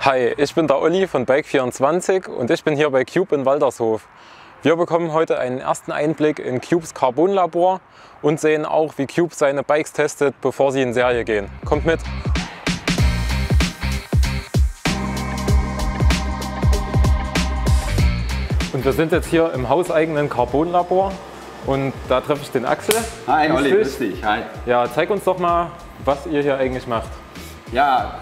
Hi, ich bin der Olli von Bike24 und ich bin hier bei Cube in Waltershof. Wir bekommen heute einen ersten Einblick in Cubes Carbon-Labor und sehen auch, wie Cube seine Bikes testet, bevor sie in Serie gehen. Kommt mit! Und wir sind jetzt hier im hauseigenen Carbon-Labor und da treffe ich den Axel. Hi Olli, grüß dich. Hi. Ja, zeig uns doch mal, was ihr hier eigentlich macht. Ja,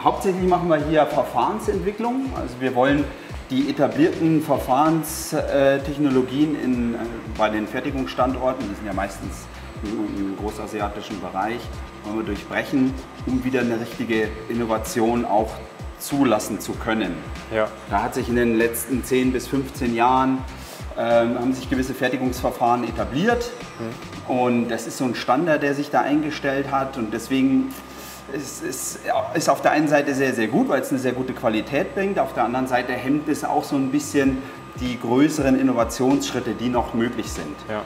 hauptsächlich machen wir hier Verfahrensentwicklung. Also wir wollen die etablierten Verfahrenstechnologien bei den Fertigungsstandorten, die sind ja meistens im großasiatischen Bereich, wollen wir durchbrechen, um wieder eine richtige Innovation auch zulassen zu können. Ja. Da hat sich in den letzten 10 bis 15 Jahren haben sich gewisse Fertigungsverfahren etabliert und das ist so ein Standard, der sich da eingestellt hat und deswegen ist auf der einen Seite sehr, sehr gut, weil es eine sehr gute Qualität bringt. Auf der anderen Seite hemmt es auch so ein bisschen die größeren Innovationsschritte, die noch möglich sind. Ja.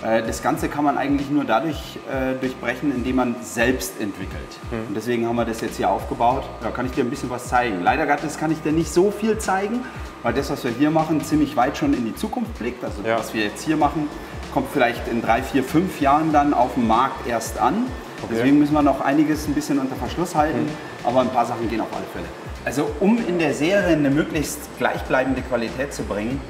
Ja, das Ganze kann man eigentlich nur dadurch durchbrechen, indem man selbst entwickelt. Und deswegen haben wir das jetzt hier aufgebaut. Da kann ich dir ein bisschen was zeigen. Leider Gottes kann ich dir nicht so viel zeigen, weil das, was wir hier machen, ziemlich weit schon in die Zukunft blickt. Also was wir jetzt hier machen, kommt vielleicht in 3, 4, 5 Jahren dann auf dem Markt erst an. Okay. Deswegen müssen wir noch einiges ein bisschen unter Verschluss halten, aber ein paar Sachen gehen auf alle Fälle. Also um in der Serie eine möglichst gleichbleibende Qualität zu bringen,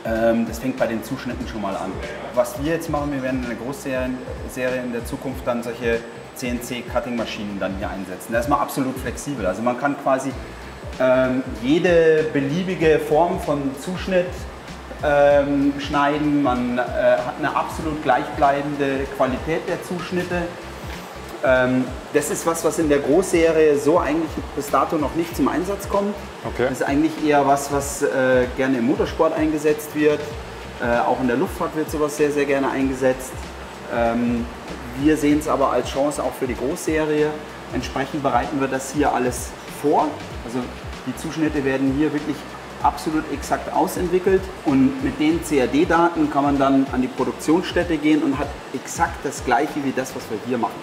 das fängt bei den Zuschnitten schon mal an. Was wir jetzt machen, wir werden in der Großserie in der Zukunft dann solche CNC-Cutting-Maschinen dann hier einsetzen. Das ist mal absolut flexibel. Also man kann quasi jede beliebige Form von Zuschnitt schneiden, man hat eine absolut gleichbleibende Qualität der Zuschnitte. Das ist was in der Großserie so eigentlich bis dato noch nicht zum Einsatz kommt. Okay. Das ist eigentlich eher was gerne im Motorsport eingesetzt wird. Auch in der Luftfahrt wird sowas sehr, sehr gerne eingesetzt. Wir sehen es aber als Chance auch für die Großserie. Entsprechend bereiten wir das hier alles vor. Also die Zuschnitte werden hier wirklich absolut exakt ausentwickelt und mit den CAD-Daten kann man dann an die Produktionsstätte gehen und hat exakt das gleiche wie das, was wir hier machen.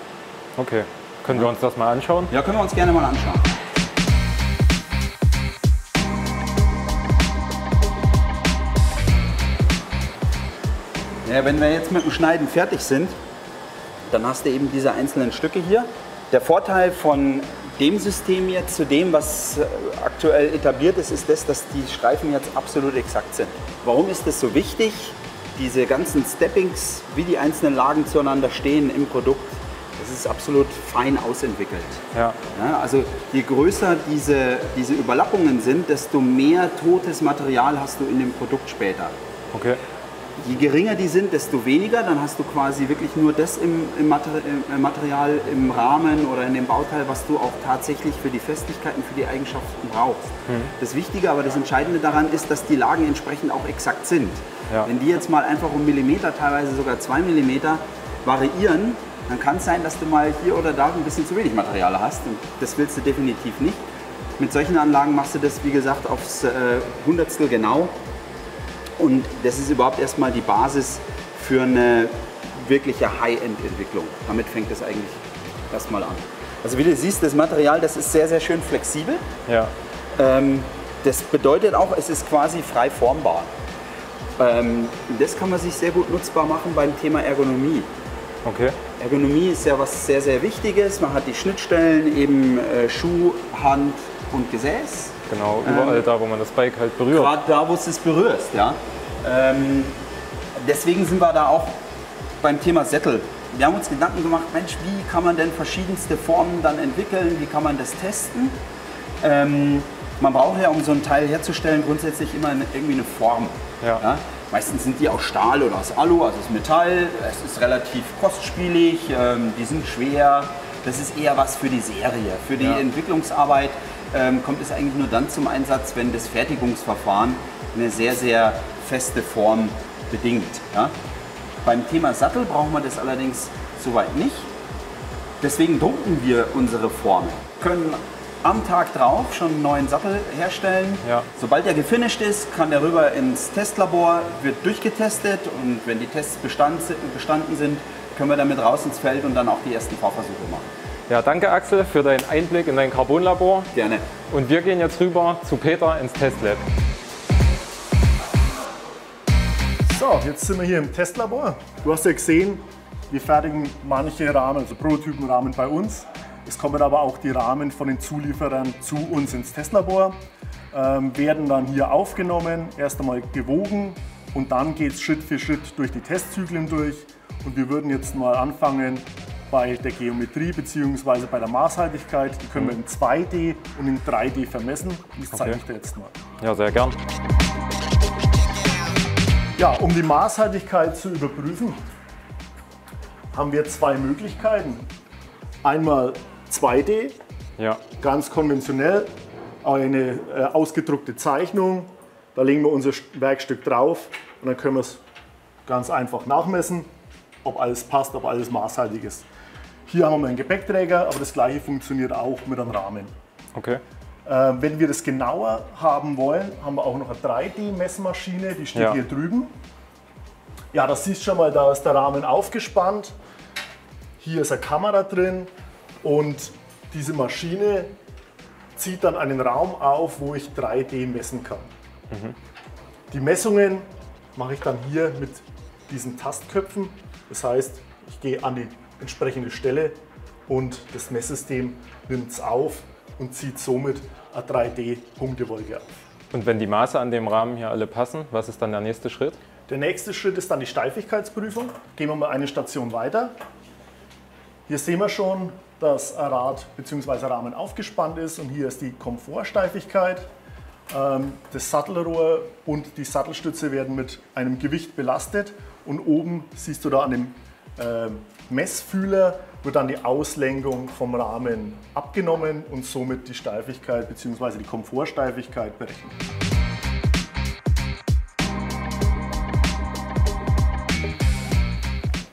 Okay, können wir uns das mal anschauen? Ja, können wir uns gerne mal anschauen. Ja, wenn wir jetzt mit dem Schneiden fertig sind, dann hast du eben diese einzelnen Stücke hier. Der Vorteil von dem System jetzt zu dem, was aktuell etabliert ist, ist das, dass die Streifen jetzt absolut exakt sind. Warum ist das so wichtig? Diese ganzen Steppings, wie die einzelnen Lagen zueinander stehen im Produkt, das ist absolut fein ausentwickelt. Ja. Ja, also je größer diese Überlappungen sind, desto mehr totes Material hast du in dem Produkt später. Okay. Je geringer die sind, desto weniger, dann hast du quasi wirklich nur das im Material, im Rahmen oder in dem Bauteil, was du auch tatsächlich für die Festigkeiten, für die Eigenschaften brauchst. Das Wichtige, aber das Entscheidende daran ist, dass die Lagen entsprechend auch exakt sind. Ja. Wenn die jetzt mal einfach um Millimeter, teilweise sogar 2 Millimeter variieren, dann kann es sein, dass du mal hier oder da ein bisschen zu wenig Material hast und das willst du definitiv nicht. Mit solchen Anlagen machst du das, wie gesagt, aufs Hundertstel genau. Und das ist überhaupt erstmal die Basis für eine wirkliche High-End-Entwicklung. Damit fängt es eigentlich erstmal an. Also wie du siehst, das Material, das ist sehr, sehr schön flexibel. Ja. Das bedeutet auch, es ist quasi frei formbar. Das kann man sich sehr gut nutzbar machen beim Thema Ergonomie. Okay. Ergonomie ist ja was sehr, sehr Wichtiges. Man hat die Schnittstellen, eben Schuh, Hand und Gesäß. Genau, überall da, wo man das Bike halt berührt. Gerade da, wo du es berührst, ja. Deswegen sind wir da auch beim Thema Sättel. Wir haben uns Gedanken gemacht, Mensch, wie kann man denn verschiedenste Formen dann entwickeln, wie kann man das testen? Man braucht ja, um so ein Teil herzustellen, grundsätzlich immer irgendwie eine Form. Ja. Ja? Meistens sind die aus Stahl oder aus Alu, also aus Metall. Es ist relativ kostspielig, die sind schwer. Das ist eher was für die Serie. Für die Entwicklungsarbeit kommt es eigentlich nur dann zum Einsatz, wenn das Fertigungsverfahren eine sehr, sehr feste Form bedingt. Ja? Beim Thema Sattel brauchen wir das allerdings soweit nicht. Deswegen drucken wir unsere Formen. Wir können am Tag drauf schon einen neuen Sattel herstellen. Ja. Sobald der gefinisht ist, kann der rüber ins Testlabor, wird durchgetestet und wenn die Tests bestanden sind, können wir damit raus ins Feld und dann auch die ersten Fahrversuche machen. Ja, danke Axel für deinen Einblick in dein Carbon-Labor. Gerne. Und wir gehen jetzt rüber zu Peter ins Testlab. So, jetzt sind wir hier im Testlabor. Du hast ja gesehen, wir fertigen manche Rahmen, also Prototypenrahmen bei uns. Es kommen aber auch die Rahmen von den Zulieferern zu uns ins Testlabor, werden dann hier aufgenommen, erst einmal gewogen und dann geht es Schritt für Schritt durch die Testzyklen durch. Und wir würden jetzt mal anfangen bei der Geometrie bzw. bei der Maßhaltigkeit. Die können wir in 2D und in 3D vermessen. Das zeige ich dir jetzt mal. Ja, sehr gern. Ja, um die Maßhaltigkeit zu überprüfen, haben wir zwei Möglichkeiten. Einmal 2D, Ja. ganz konventionell, eine ausgedruckte Zeichnung. Da legen wir unser Werkstück drauf und dann können wir es ganz einfach nachmessen, ob alles passt, ob alles maßhaltig ist. Hier haben wir einen Gepäckträger, aber das gleiche funktioniert auch mit einem Rahmen. Okay. Wenn wir das genauer haben wollen, haben wir auch noch eine 3D-Messmaschine, die steht hier drüben. Ja, das siehst du schon mal, da ist der Rahmen aufgespannt. Hier ist eine Kamera drin und diese Maschine zieht dann einen Raum auf, wo ich 3D messen kann. Die Messungen mache ich dann hier mit diesen Tastköpfen. Das heißt, ich gehe an die entsprechende Stelle und das Messsystem nimmt es auf und zieht somit eine 3D-Punktewolke auf. Und wenn die Maße an dem Rahmen hier alle passen, was ist dann der nächste Schritt? Der nächste Schritt ist dann die Steifigkeitsprüfung. Gehen wir mal eine Station weiter. Hier sehen wir schon, dass ein Rad bzw. Rahmen aufgespannt ist und hier ist die Komfortsteifigkeit. Das Sattelrohr und die Sattelstütze werden mit einem Gewicht belastet und oben siehst du da an dem Messfühler wird dann die Auslenkung vom Rahmen abgenommen und somit die Steifigkeit bzw. die Komfortsteifigkeit berechnet.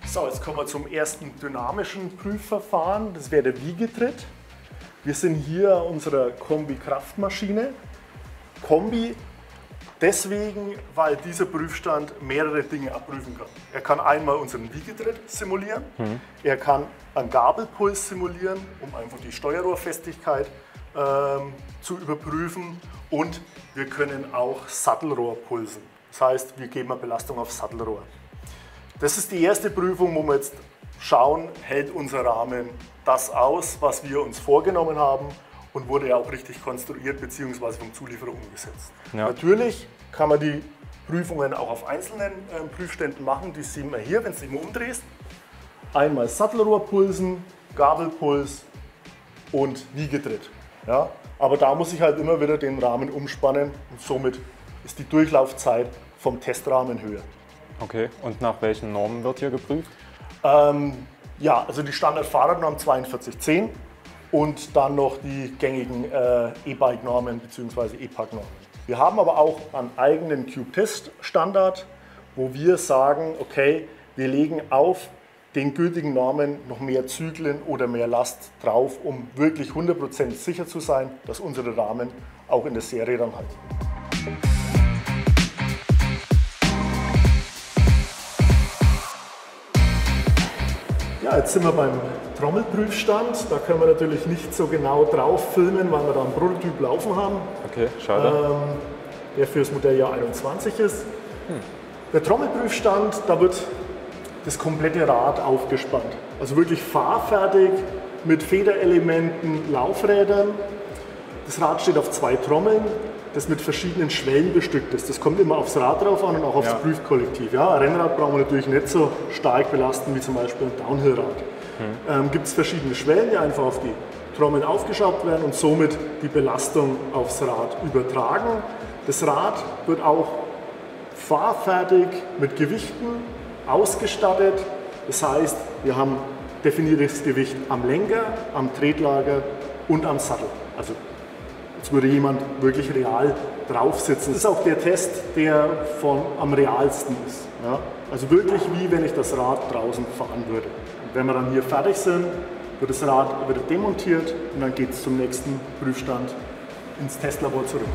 So, jetzt kommen wir zum ersten dynamischen Prüfverfahren. Das wäre der Wiegetritt. Wir sind hier an unserer Kombi-Kraftmaschine. Kombi deswegen, weil dieser Prüfstand mehrere Dinge abprüfen kann. Er kann einmal unseren Wiegetritt simulieren, er kann einen Gabelpuls simulieren, um einfach die Steuerrohrfestigkeit zu überprüfen und wir können auch Sattelrohr pulsen. Das heißt, wir geben eine Belastung auf Sattelrohr. Das ist die erste Prüfung, wo wir jetzt schauen, hält unser Rahmen das aus, was wir uns vorgenommen haben und wurde ja auch richtig konstruiert bzw. vom Zulieferer umgesetzt. Ja. Natürlich kann man die Prüfungen auch auf einzelnen Prüfständen machen, die sehen wir hier, wenn du dich mal umdrehst. Einmal Sattelrohrpulsen, Gabelpuls und Wiegetritt. Ja? Aber da muss ich halt immer wieder den Rahmen umspannen und somit ist die Durchlaufzeit vom Testrahmen höher. Okay, und nach welchen Normen wird hier geprüft? Ja, also die Standard-Fahrradnorm 4210 und dann noch die gängigen E-Bike-Normen bzw. E-Park-Normen. Wir haben aber auch einen eigenen Cube-Test-Standard, wo wir sagen, okay, wir legen auf den gültigen Normen noch mehr Zyklen oder mehr Last drauf, um wirklich 100% sicher zu sein, dass unsere Rahmen auch in der Serie dann halten. Ja, jetzt sind wir beim Trommelprüfstand. Da können wir natürlich nicht so genau drauf filmen, weil wir da einen Prototyp laufen haben. Okay, schade. Der für das Modelljahr 21 ist. Der Trommelprüfstand, da wird das komplette Rad aufgespannt. Also wirklich fahrfertig mit Federelementen, Laufrädern. Das Rad steht auf 2 Trommeln, das mit verschiedenen Schwellen bestückt ist. Das kommt immer aufs Rad drauf an und auch aufs Prüfkollektiv. Ja, ein Rennrad brauchen wir natürlich nicht so stark belasten wie zum Beispiel ein Downhillrad. Gibt es verschiedene Schwellen, die einfach auf die Trommeln aufgeschraubt werden und somit die Belastung aufs Rad übertragen. Das Rad wird auch fahrfertig mit Gewichten ausgestattet. Das heißt, wir haben definiertes Gewicht am Lenker, am Tretlager und am Sattel. Also jetzt würde jemand wirklich real drauf sitzen. Das ist auch der Test, der am realsten ist. Ja? Also wirklich wie wenn ich das Rad draußen fahren würde. Und wenn wir dann hier fertig sind, wird das Rad wieder demontiert und dann geht es zum nächsten Prüfstand ins Testlabor zurück.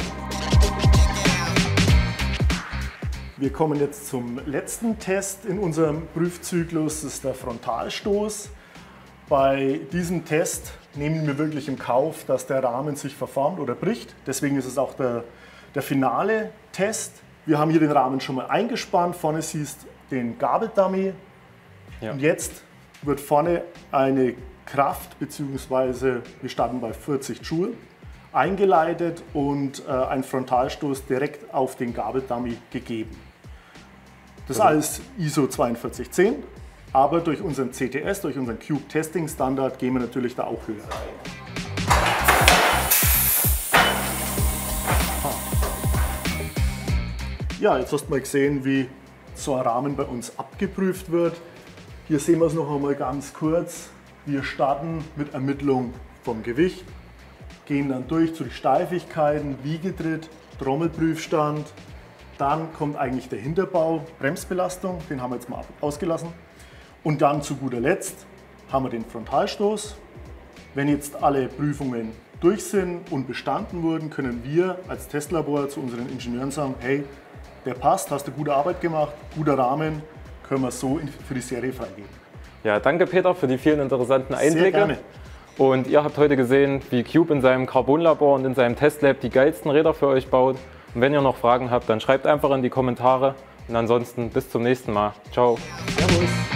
Wir kommen jetzt zum letzten Test in unserem Prüfzyklus, das ist der Frontalstoß. Bei diesem Test nehmen wir wirklich im Kauf, dass der Rahmen sich verformt oder bricht. Deswegen ist es auch der finale Test. Wir haben hier den Rahmen schon mal eingespannt. Vorne siehst du den Gabeldummy. Ja. Und jetzt wird vorne eine Kraft, beziehungsweise wir starten bei 40 Joule, eingeleitet und ein Frontalstoß direkt auf den Gabeldummy gegeben. Das ist alles ISO 4210. Aber durch unseren CTS, durch unseren Cube Testing Standard gehen wir natürlich da auch höher rein. Ja, jetzt hast du mal gesehen, wie so ein Rahmen bei uns abgeprüft wird. Hier sehen wir es noch einmal ganz kurz. Wir starten mit Ermittlung vom Gewicht, gehen dann durch zu den Steifigkeiten, Wiegetritt, Trommelprüfstand. Dann kommt eigentlich der Hinterbau, Bremsbelastung, den haben wir jetzt mal ausgelassen. Und dann zu guter Letzt haben wir den Frontalstoß. Wenn jetzt alle Prüfungen durch sind und bestanden wurden, können wir als Testlabor zu unseren Ingenieuren sagen, hey, der passt, hast du gute Arbeit gemacht, guter Rahmen, können wir so für die Serie freigeben. Ja, danke Peter für die vielen interessanten Einblicke. Sehr gerne. Und ihr habt heute gesehen, wie Cube in seinem Carbon-Labor und in seinem Testlab die geilsten Räder für euch baut. Und wenn ihr noch Fragen habt, dann schreibt einfach in die Kommentare. Und ansonsten bis zum nächsten Mal. Ciao. Servus.